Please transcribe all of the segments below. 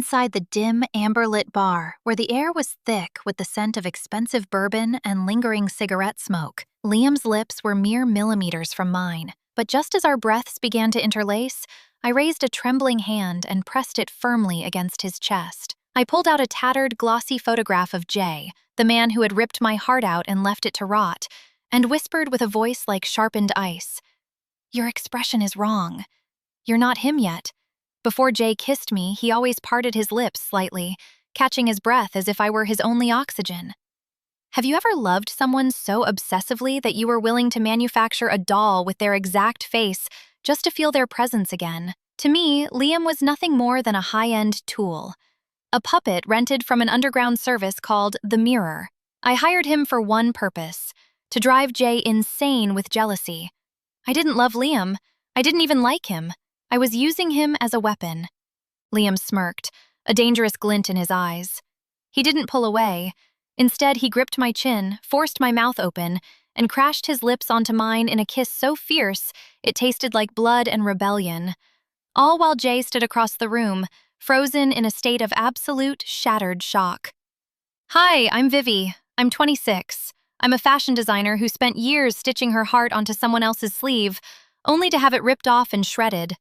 inside the dim, amber-lit bar, where the air was thick with the scent of expensive bourbon and lingering cigarette smoke. Liam's lips were mere millimeters from mine, but just as our breaths began to interlace, I raised a trembling hand and pressed it firmly against his chest. I pulled out a tattered, glossy photograph of Jay, the man who had ripped my heart out and left it to rot, and whispered with a voice like sharpened ice, "Your expression is wrong. You're not him yet." Before Jay kissed me, he always parted his lips slightly, catching his breath as if I were his only oxygen. Have you ever loved someone so obsessively that you were willing to manufacture a doll with their exact face just to feel their presence again? To me, Liam was nothing more than a high-end tool, a puppet rented from an underground service called The Mirror. I hired him for one purpose: to drive Jay insane with jealousy. I didn't love Liam. I didn't even like him. I was using him as a weapon. Liam smirked, a dangerous glint in his eyes. He didn't pull away. Instead, he gripped my chin, forced my mouth open, and crashed his lips onto mine in a kiss so fierce it tasted like blood and rebellion. All while Jay stood across the room, frozen in a state of absolute, shattered shock. "Hi, I'm Vivi. I'm 26. I'm a fashion designer who spent years stitching her heart onto someone else's sleeve, only to have it ripped off and shredded.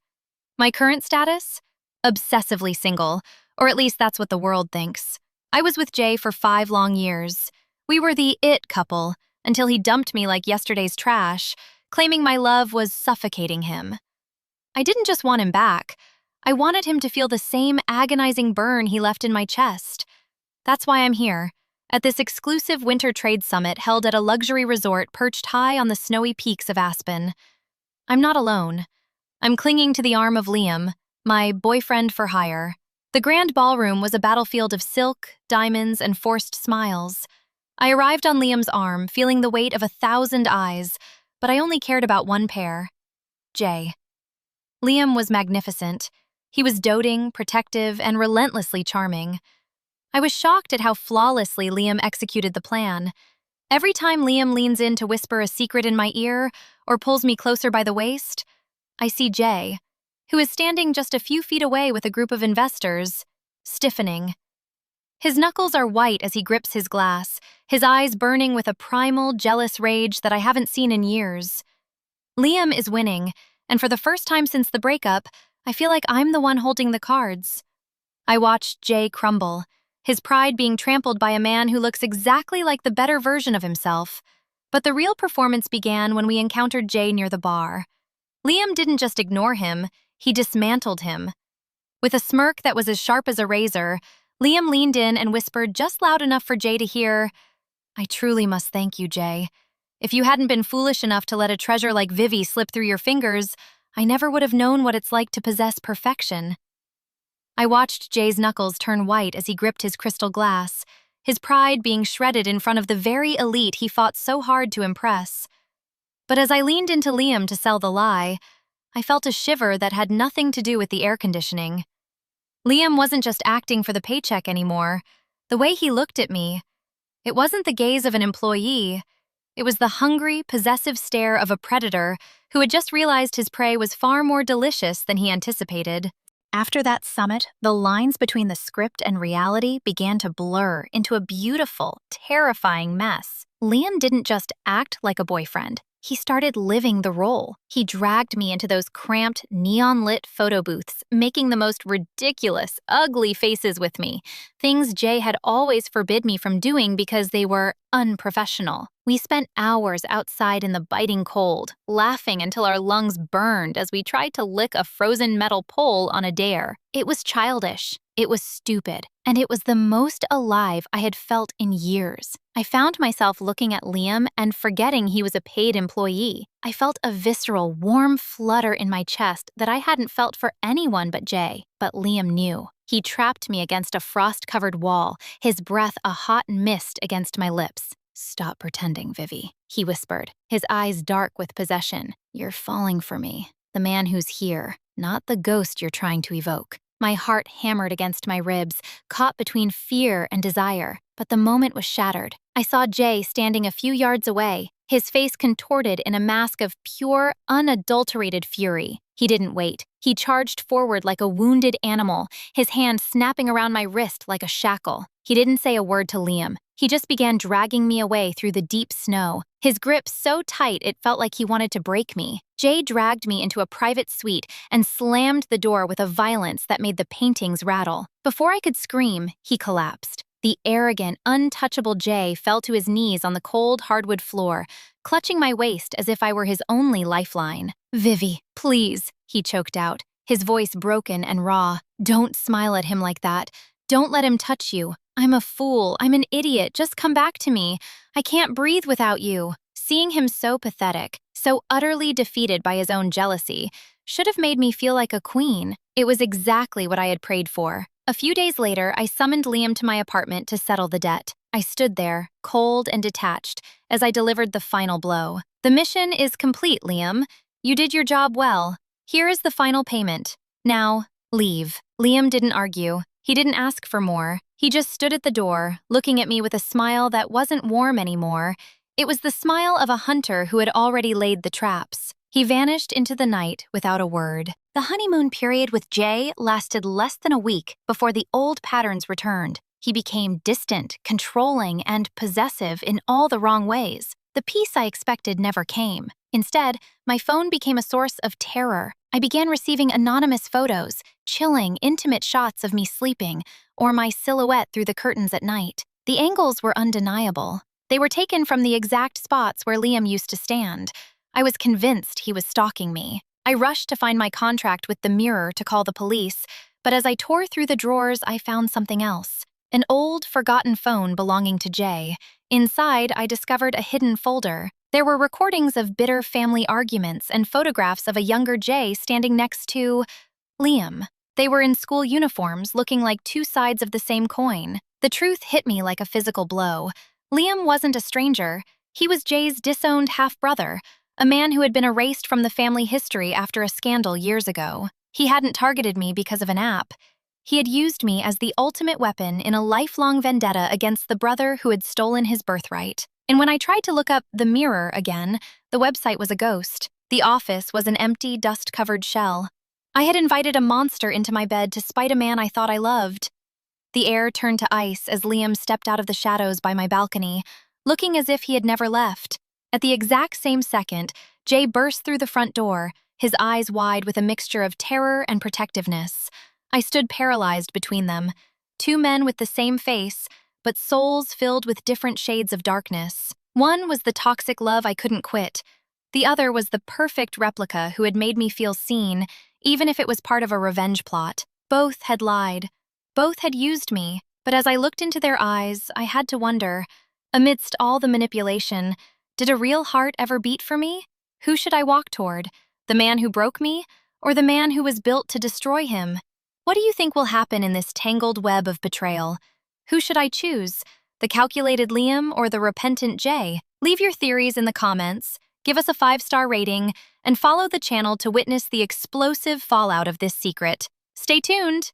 My current status? Obsessively single, or at least that's what the world thinks. I was with Jay for 5 long years. We were the it couple, until he dumped me like yesterday's trash, claiming my love was suffocating him. I didn't just want him back. I wanted him to feel the same agonizing burn he left in my chest. That's why I'm here, at this exclusive winter trade summit held at a luxury resort perched high on the snowy peaks of Aspen. I'm not alone. I'm clinging to the arm of Liam, my boyfriend for hire. The grand ballroom was a battlefield of silk, diamonds, and forced smiles. I arrived on Liam's arm, feeling the weight of 1,000 eyes, but I only cared about one pair: Jay. Liam was magnificent. He was doting, protective, and relentlessly charming. I was shocked at how flawlessly Liam executed the plan. Every time Liam leans in to whisper a secret in my ear or pulls me closer by the waist, I see Jay, who is standing just a few feet away with a group of investors, stiffening. His knuckles are white as he grips his glass, his eyes burning with a primal, jealous rage that I haven't seen in years. Liam is winning, and for the first time since the breakup, I feel like I'm the one holding the cards. I watched Jay crumble, his pride being trampled by a man who looks exactly like the better version of himself. But the real performance began when we encountered Jay near the bar. Liam didn't just ignore him, he dismantled him. With a smirk that was as sharp as a razor, Liam leaned in and whispered just loud enough for Jay to hear, "I truly must thank you, Jay. If you hadn't been foolish enough to let a treasure like Vivi slip through your fingers, I never would have known what it's like to possess perfection." I watched Jay's knuckles turn white as he gripped his crystal glass, his pride being shredded in front of the very elite he fought so hard to impress. But as I leaned into Liam to sell the lie, I felt a shiver that had nothing to do with the air conditioning. Liam wasn't just acting for the paycheck anymore. The way he looked at me, it wasn't the gaze of an employee. It was the hungry, possessive stare of a predator who had just realized his prey was far more delicious than he anticipated. After that summit, the lines between the script and reality began to blur into a beautiful, terrifying mess. Liam didn't just act like a boyfriend. He started living the role. He dragged me into those cramped, neon-lit photo booths, making the most ridiculous, ugly faces with me, things Jay had always forbid me from doing because they were unprofessional. We spent hours outside in the biting cold, laughing until our lungs burned as we tried to lick a frozen metal pole on a dare. It was childish, it was stupid, and it was the most alive I had felt in years. I found myself looking at Liam and forgetting he was a paid employee. I felt a visceral, warm flutter in my chest that I hadn't felt for anyone but Jay. But Liam knew. He trapped me against a frost-covered wall, his breath a hot mist against my lips. "Stop pretending, Vivi," he whispered, his eyes dark with possession. "You're falling for me, the man who's here, not the ghost you're trying to evoke." My heart hammered against my ribs, caught between fear and desire, but the moment was shattered. I saw Jay standing a few yards away, his face contorted in a mask of pure, unadulterated fury. He didn't wait. He charged forward like a wounded animal, his hand snapping around my wrist like a shackle. He didn't say a word to Liam. He just began dragging me away through the deep snow, his grip so tight it felt like he wanted to break me. Jay dragged me into a private suite and slammed the door with a violence that made the paintings rattle. Before I could scream, he collapsed. The arrogant, untouchable Jay fell to his knees on the cold hardwood floor, clutching my waist as if I were his only lifeline. "Vivi, please," he choked out, his voice broken and raw. "Don't smile at him like that. Don't let him touch you. I'm a fool. I'm an idiot. Just come back to me. I can't breathe without you." Seeing him so pathetic, so utterly defeated by his own jealousy, should have made me feel like a queen. It was exactly what I had prayed for. A few days later, I summoned Liam to my apartment to settle the debt. I stood there, cold and detached, as I delivered the final blow. "The mission is complete, Liam. You did your job well. Here is the final payment. Now, leave." Liam didn't argue. He didn't ask for more. He just stood at the door, looking at me with a smile that wasn't warm anymore. It was the smile of a hunter who had already laid the traps. He vanished into the night without a word. The honeymoon period with Jay lasted less than a week before the old patterns returned. He became distant, controlling, and possessive in all the wrong ways. The peace I expected never came. Instead, my phone became a source of terror. I began receiving anonymous photos, chilling, intimate shots of me sleeping, or my silhouette through the curtains at night. The angles were undeniable. They were taken from the exact spots where Liam used to stand. I was convinced he was stalking me. I rushed to find my contract with the Mirror to call the police, but as I tore through the drawers, I found something else. An old, forgotten phone belonging to Jay. Inside, I discovered a hidden folder. There were recordings of bitter family arguments and photographs of a younger Jay standing next to Liam. They were in school uniforms, looking like two sides of the same coin. The truth hit me like a physical blow. Liam wasn't a stranger. He was Jay's disowned half-brother, a man who had been erased from the family history after a scandal years ago. He hadn't targeted me because of an app. He had used me as the ultimate weapon in a lifelong vendetta against the brother who had stolen his birthright. And when I tried to look up the Mirror again, the website was a ghost. The office was an empty, dust-covered shell. I had invited a monster into my bed to spite a man I thought I loved. The air turned to ice as Liam stepped out of the shadows by my balcony, looking as if he had never left. At the exact same second, Jay burst through the front door, his eyes wide with a mixture of terror and protectiveness. I stood paralyzed between them, two men with the same face, but souls filled with different shades of darkness. One was the toxic love I couldn't quit. The other was the perfect replica who had made me feel seen, even if it was part of a revenge plot. Both had lied. Both had used me, but as I looked into their eyes, I had to wonder, amidst all the manipulation, did a real heart ever beat for me? Who should I walk toward? The man who broke me, or the man who was built to destroy him? What do you think will happen in this tangled web of betrayal? Who should I choose? The calculated Liam or the repentant Jay? Leave your theories in the comments, give us a 5-star rating, and follow the channel to witness the explosive fallout of this secret. Stay tuned!